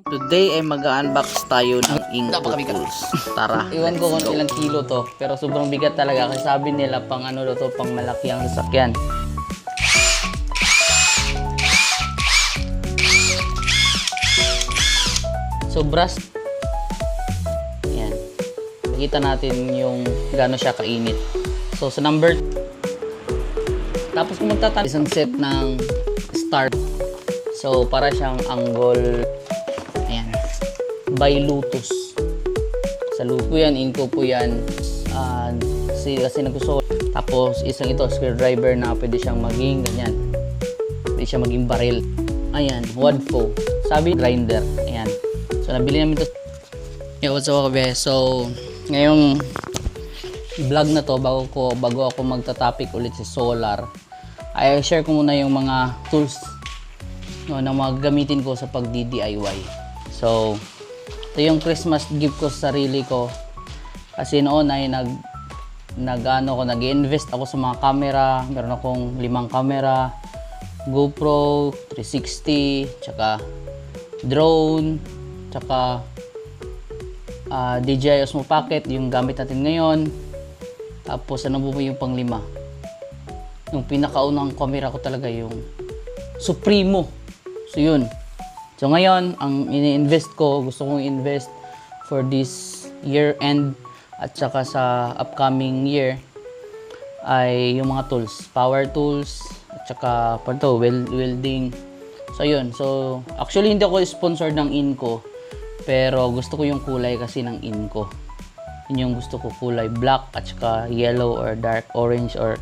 Today ay mag-unbox tayo ng Inco tools. Tara. Iwan ko kung ilang kilo to, pero sobrang bigat talaga kasi sabi nila pang ano daw to, pang malaki ang sasakyan. So brush. Ayan. Makita natin yung gaano siya kainit. So sa number, tapos kung magtatanim isang set ng start. So para siyang angle, ayan, by Lotus. Sa Lotus yan, Inco po yan. Kasi nagsusuot. Tapos isang ito, screwdriver na pwede siyang maging ganyan. Pwede siyang maging barrel. Ayan, Wadfo. Sabi, grinder. Ayan. So nabili namin ito. Yeah, what's up kabe? So ngayong vlog na to, bago ako magta-topic ulit sa solar, ay share ko muna yung mga tools na mga gamitin ko sa pag-DIY. So ito yung Christmas gift ko sa sarili ko kasi noon ay nag-invest ako sa mga camera. Meron akong 5 camera, GoPro 360, tsaka drone, tsaka DJI Osmo Pocket, yung gamit natin ngayon. Tapos ano po yung pang 5? Yung pinakaunang camera ko talaga yung Supremo. So yun. So ngayon, ang ini-invest ko, gusto kong invest for this year end at saka sa upcoming year ay yung mga tools, power tools at saka welding. So yun. So actually hindi ako sponsor ng Inco, pero gusto ko yung kulay kasi ng Inco. Yun yung gusto ko, kulay black at saka yellow or dark orange or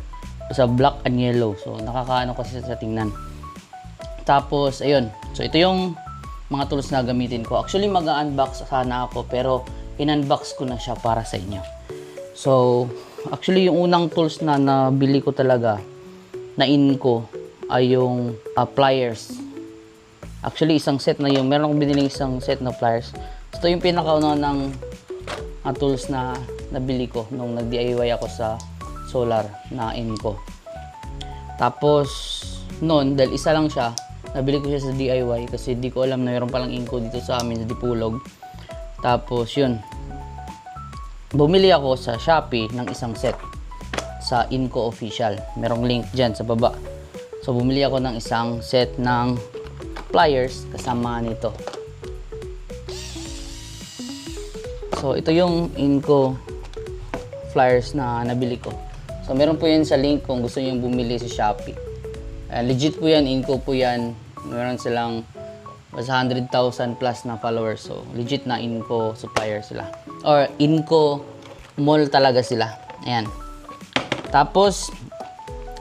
sa black and yellow. So nakakaano kasi sa tingnan. Tapos ayun. So ito yung mga tools na gamitin ko. Actually mag-unbox sana ako pero in-unbox ko na siya para sa inyo. So actually yung unang tools na nabili ko talaga na Inco ay yung pliers. Actually isang set na yung meron akong biniling isang set na pliers. So, ito yung pinakauna ng tools na nabili ko nung nag-DIY ako sa solar na Inco. Tapos noon, dahil isa lang siya, nabili ko siya sa DIY kasi di ko alam na meron palang Inco dito sa amin sa Dipulog. Tapos yun, bumili ako sa Shopee ng isang set sa Inco official. Merong link dyan sa baba. So bumili ako ng isang set ng pliers kasama nito. So ito yung Inco pliers na nabili ko. So meron po yan sa link kung gusto niyo bumili sa Shopee. Legit po yan, Inco po yan. Meron silang 100,000 plus na followers. So legit na Inco supplier sila. Or Inco mall talaga sila. Ayan. Tapos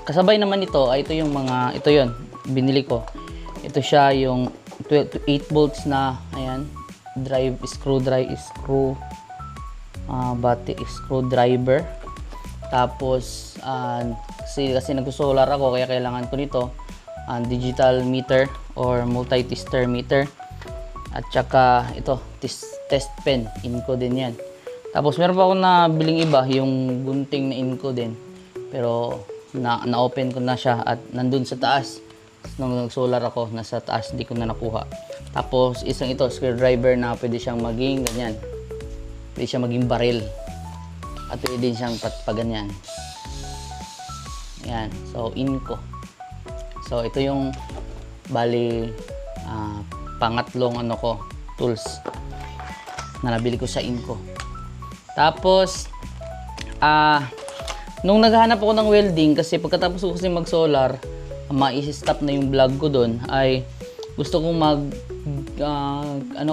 kasabay naman ito ay ito yung mga, ito yon binili ko. Ito siya yung 8 volts na, ayan, screwdriver. Tapos kasi nagsosolar ako kaya kailangan ko nito digital meter or multi-tester meter. At saka ito, test pen, Inco din yan. Tapos meron pa ako na biling iba, yung gunting na Inco din. Pero na-open ko na siya at nandun sa taas. Nung nag-solar ako, nasa taas, hindi ko na nakuha. Tapos isang ito, screwdriver na pwede siyang maging ganyan. Pwede siyang maging barrel. At pwede din siyang paganyan. Ayan. So, Inco. So, ito yung bali pangatlong tools na nabili ko sa Inco. Tapos, nung naghahanap ako ng welding, kasi pagkatapos ko kasi mag-solar, ma-stop na yung vlog ko doon, ay gusto kong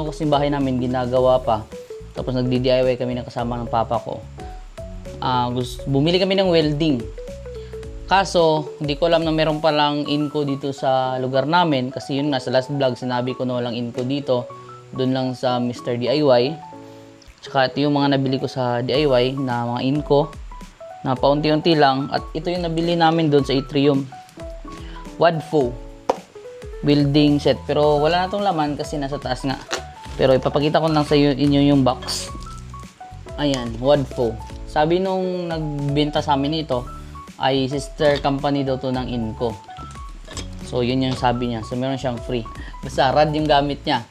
kasi bahay namin ginagawa pa. Tapos nagdi-DIY kami ng kasama ng papa ko. Bumili kami ng welding. Kaso, hindi ko alam na meron palang Inco dito sa lugar namin. Kasi yun nga, sa last vlog, sinabi ko na walang Inco dito. Doon lang sa Mr. DIY. Tsaka ito yung mga nabili ko sa DIY na mga Inco. Na paunti-unti lang. At ito yung nabili namin doon sa Atrium. Wadfo building set, pero wala na tong laman kasi nasa taas nga. Pero ipapakita ko lang sa inyo yung box. Ayan, Wadfo. Sabi nung nagbenta sa amin ito ay sister company daw to ng Inco. So yun yung sabi niya. So meron siyang free. Basta rad yung gamit niya.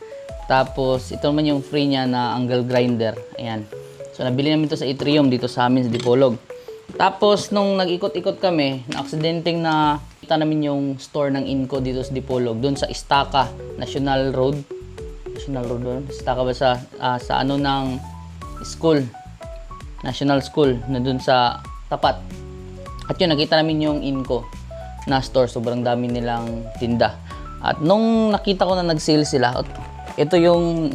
Tapos, ito naman yung free niya na angle grinder. Ayan. So, nabili namin ito sa Atrium dito sa amin sa Dipolog. Tapos, nung nag-ikot-ikot kami, na-accidenting na kita namin yung store ng Inco dito sa Dipolog. Doon sa Estaca, National Road. National Road doon? Estaca ba sa ano ng school? National School, na doon sa tapat. At yun, nakita namin yung Inco na store. Sobrang dami nilang tinda. At nung nakita ko na nag-sale sila, ito yung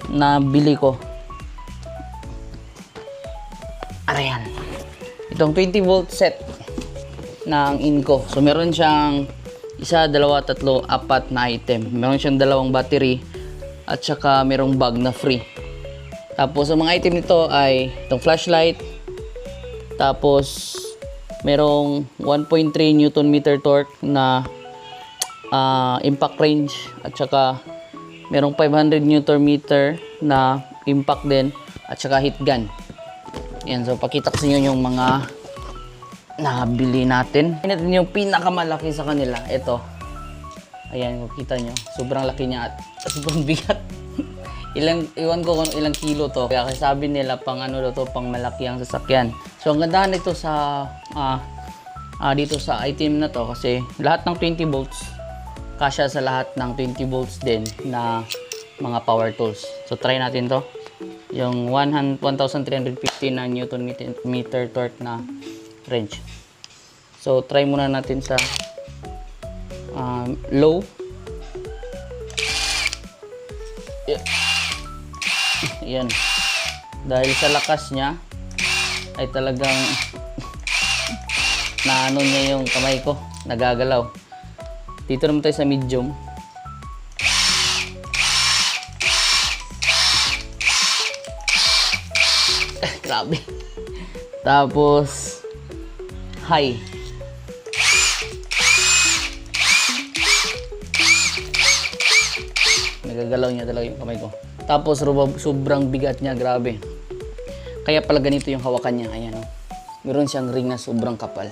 nabili ko. Ayan. Itong 20 volt set ng Inco. So meron siyang isa, dalawa, tatlo, apat na item. Meron siyang dalawang battery at saka merong bag na free. Tapos ang mga item nito ay itong flashlight. Tapos merong 1.3 Newton meter torque na impact range at saka merong 500 Newton meter na impact din at saka heat gun. Yan, so pakita ko sa inyo yung mga nabili natin. Ito yung pinakamalaki sa kanila. Ito. Ayan, kung kita nyo. Sobrang laki niya at sobrang bigat. Iwan ko kung ilang kilo to. Kaya sabi nila pang ano to, pang malaki ang sasakyan. So ang gandahan nito sa dito sa item na to kasi lahat ng 20 volts kasya sa lahat ng 20 volts din na mga power tools. So try natin to. Yung 1,350 na Newton meter torque na wrench. So try muna natin sa low. Yan. Dahil sa lakas niya ay talagang naano niya yung kamay ko, nagagalaw. Dito naman tayo sa medium. Grabe. Tapos high. Nagagalaw niya talaga yung kamay ko. Tapos sobrang bigat niya, grabe. Kaya pala ganito yung hawakan niya. Ayan, oh. Meron siyang ring na sobrang kapal.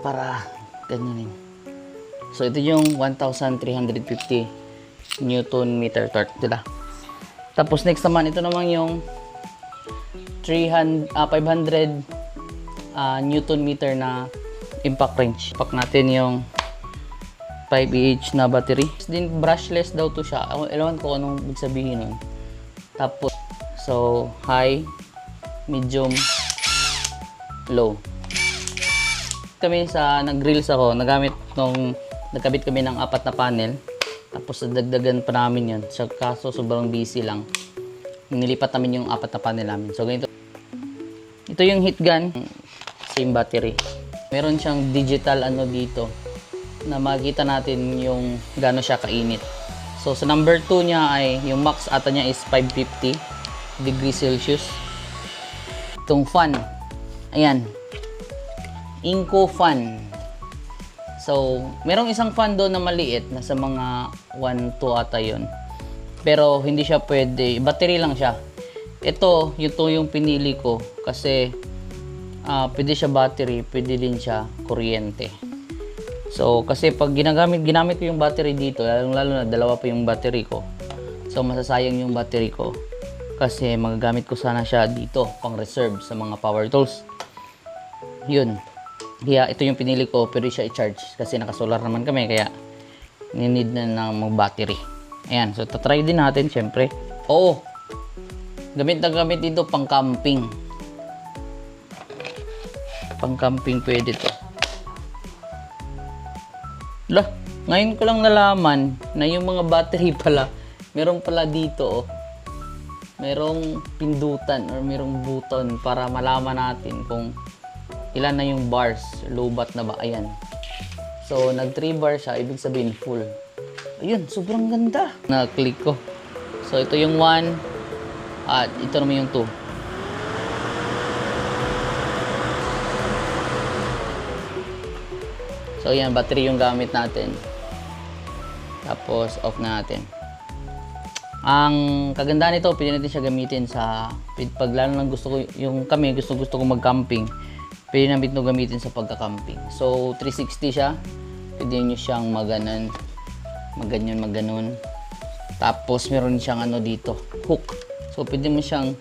Para ganyan rin. So ito yung 1,350 Newton meter torque, diba? Tapos next naman, ito naman yung 500 Newton meter na impact range. Pack natin yung 5Ah na battery. Din brushless daw to siya. Ewan ko anong ibig sabihin nun. Tapos, so high, medium, low. Kami sa nag-grills ako, nagkabit kami ng 4 na panel. Tapos nadagdagan pa namin yun. So, kaso sobrang busy lang. Nilipat namin yung 4 na panel namin. So ganito. Ito yung heat gun. Same battery. Meron siyang digital ano dito na makikita natin yung gaano siya kainit. So sa number 2 niya ay yung max ata niya is 550 degrees Celsius. Itong fan. Ayan. Inco fan. So, merong isang fan doon na maliit, nasa mga 1-2 ata yun. Pero hindi siya pwede, battery lang siya. Ito yung pinili ko kasi pwede siya battery, pwede din siya kuryente. So, kasi pag ginamit ko yung battery dito, lalo na dalawa pa yung battery ko. So, masasayang yung battery ko kasi magagamit ko sana siya dito pang reserve sa mga power tools. Yun. Kaya ito yung pinili ko, pero siya i-charge kasi naka-solar naman kami, kaya need na ng mag-battery. Ayan, so tatry din natin syempre. Oo, gamit na gamit dito pang camping. Pang camping pwede to. Lah, ngayon ko lang nalaman na yung mga battery pala, meron pala dito, oh. Merong pindutan or merong button para malaman natin kung ilan na yung bars, low-bat na ba, ayan. So, nag 3 bars siya, ibig sabihin full. Ayun, sobrang ganda. Na-click ko. So, ito yung 1, at ito naman yung 2. So, ayan, battery yung gamit natin. Tapos, off na natin. Ang kagandahan nito, pwede natin siya gamitin sa, pag lalo lang gusto ko, yung kami, gusto ko mag-camping. Pwede namin ito gamitin sa pagka-camping. So, 360 siya. Pwede nyo siyang maganon. Tapos meron siyang ano dito, hook. So pwede mo siyang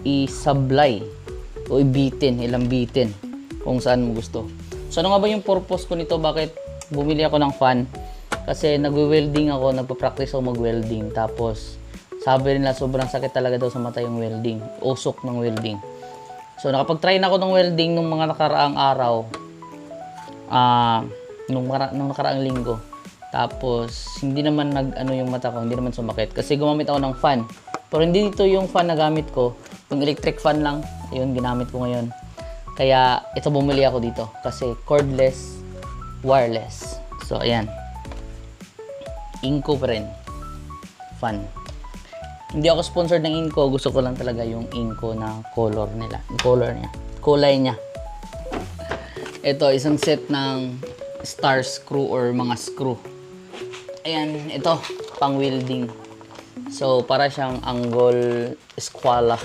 i-sablay o ilambitin kung saan mo gusto. So ano nga ba yung purpose ko nito? Bakit bumili ako ng fan? Kasi nagwe-welding ako, nagpa-practice ako mag-welding. Tapos sabi nila sobrang sakit talaga daw sa mata yung welding, usok ng welding. So nakapag-try na ako ng welding nung mga nakaraang araw, nung nakaraang linggo. Tapos hindi naman yung mata ko, hindi naman sumakit kasi gumamit ako ng fan. Pero hindi dito yung fan na gamit ko, yung electric fan lang, yun ginamit ko ngayon. Kaya ito bumili ako dito kasi cordless, wireless. So ayan. Inco pa rin. Fan. Hindi ako sponsored ng Inco, gusto ko lang talaga yung Inco na color nila. Kulay niya. Ito, isang set ng star screw or mga screw. Ayan, ito, pang welding. So, para siyang angle eskwala.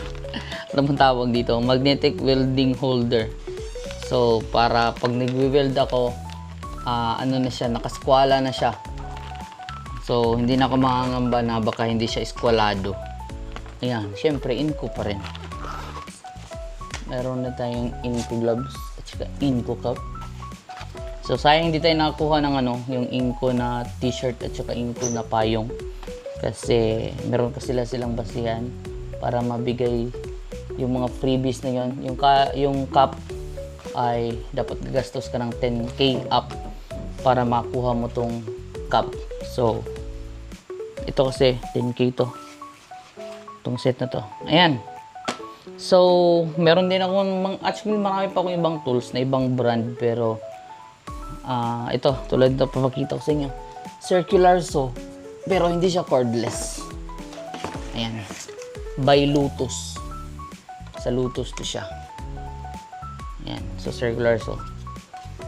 Ano bang tawag dito? Magnetic welding holder. So, para pag nag-weld ako, ano na siya, nakaskwala na siya. So, hindi na ako makangamba na baka hindi siya eskwalado. Ayan, syempre, Inco pa rin. Meron na tayong Inco gloves at saka Inco cup. So, sayang hindi tayo nakakuha ng yung Inco na t-shirt at saka Inco na payong. Kasi, meron pa silang basihan para mabigay yung mga freebies na yun. Yung cup ay dapat gagastos ka ng 10k up para makuha mo tong cup. So, ito kasi 10k to. Itong set na to. Ayan. So, meron din ako actually marami pa akong ibang tools na ibang brand pero ito, tulad ito papakita ko sa inyo. Circular saw pero hindi siya cordless. Ayan. By Lotus. Sa Lotus to siya. Ayan. So, circular saw.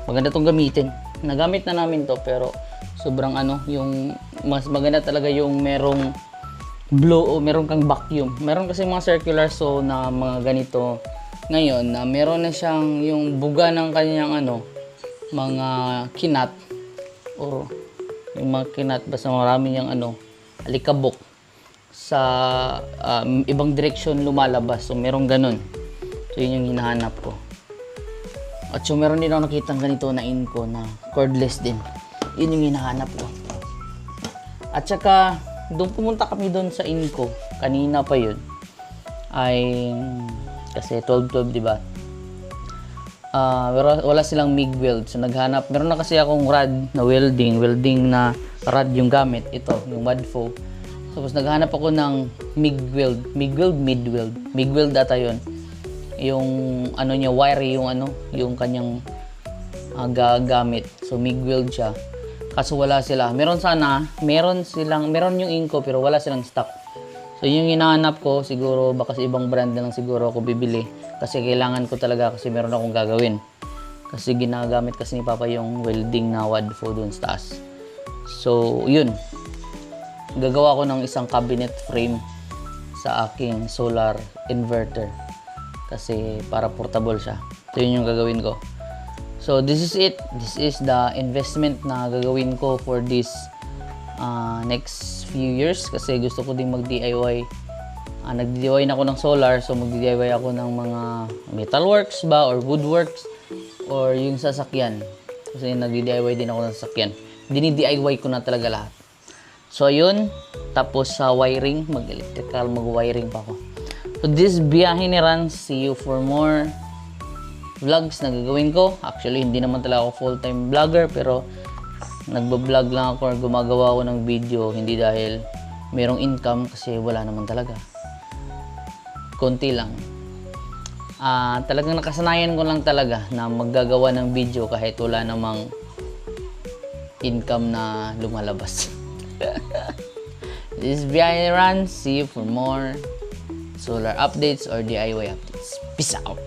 Maganda tong gamitin. Nagamit na namin to pero sobrang yung mas maganda talaga yung merong blow o meron kang vacuum. Meron kasi mga circular saw na mga ganito ngayon na meron na siyang yung buga ng kanyang mga kinat o yung mga kinat basta marami yung alikabok sa ibang direksyon lumalabas. So meron ganun. So yun yung hinahanap ko. At so meron din ako nakitang ganito na Inco na cordless din. Yun yung hinahanap ko. At saka, doon pumunta kami doon sa Inco. Kanina pa yun. Ay, kasi 12-12, di ba? Wala silang MIG weld. So, naghanap. Meron na kasi akong rod na welding. Welding na rod yung gamit. Ito, yung Madfo. Tapos, naghanap ako ng MIG weld. MIG weld, mid weld. MIG weld data yun. Yung, niya, wire, yung kanyang gamit. So, MIG weld siya. Kaso wala sila. Meron yung Inco pero wala silang stock. So yung hinahanap ko, siguro baka sa ibang brand na lang siguro ako bibili. Kasi kailangan ko talaga kasi meron akong gagawin. Kasi ginagamit kasi ni Papa yung welding na Wadfo doon sa taas. So yun. Gagawa ko ng isang cabinet frame sa aking solar inverter. Kasi para portable siya. So yun yung gagawin ko. So this is it. This is the investment na gagawin ko for this next few years kasi gusto ko din mag-DIY. Nag-DIY na ako ng solar, so mag-DIY ako ng mga metalworks ba or woodworks or yung sasakyan. Kasi nag-DIY din ako ng sasakyan. Dini-DIY ko na talaga lahat. So ayun, tapos sa wiring, mag-electrical, mag-wiring pa ako. So this biyahe ni Ran. See you for more vlogs na gagawin ko. Actually, hindi naman talaga ako full-time vlogger pero nagbablog lang ako or gumagawa ako ng video hindi dahil merong income kasi wala naman talaga. Konti lang. Talagang nakasanayan ko lang talaga na maggagawa ng video kahit wala namang income na lumalabas. This is Biyahe Ran. See you for more solar updates or DIY updates. Peace out!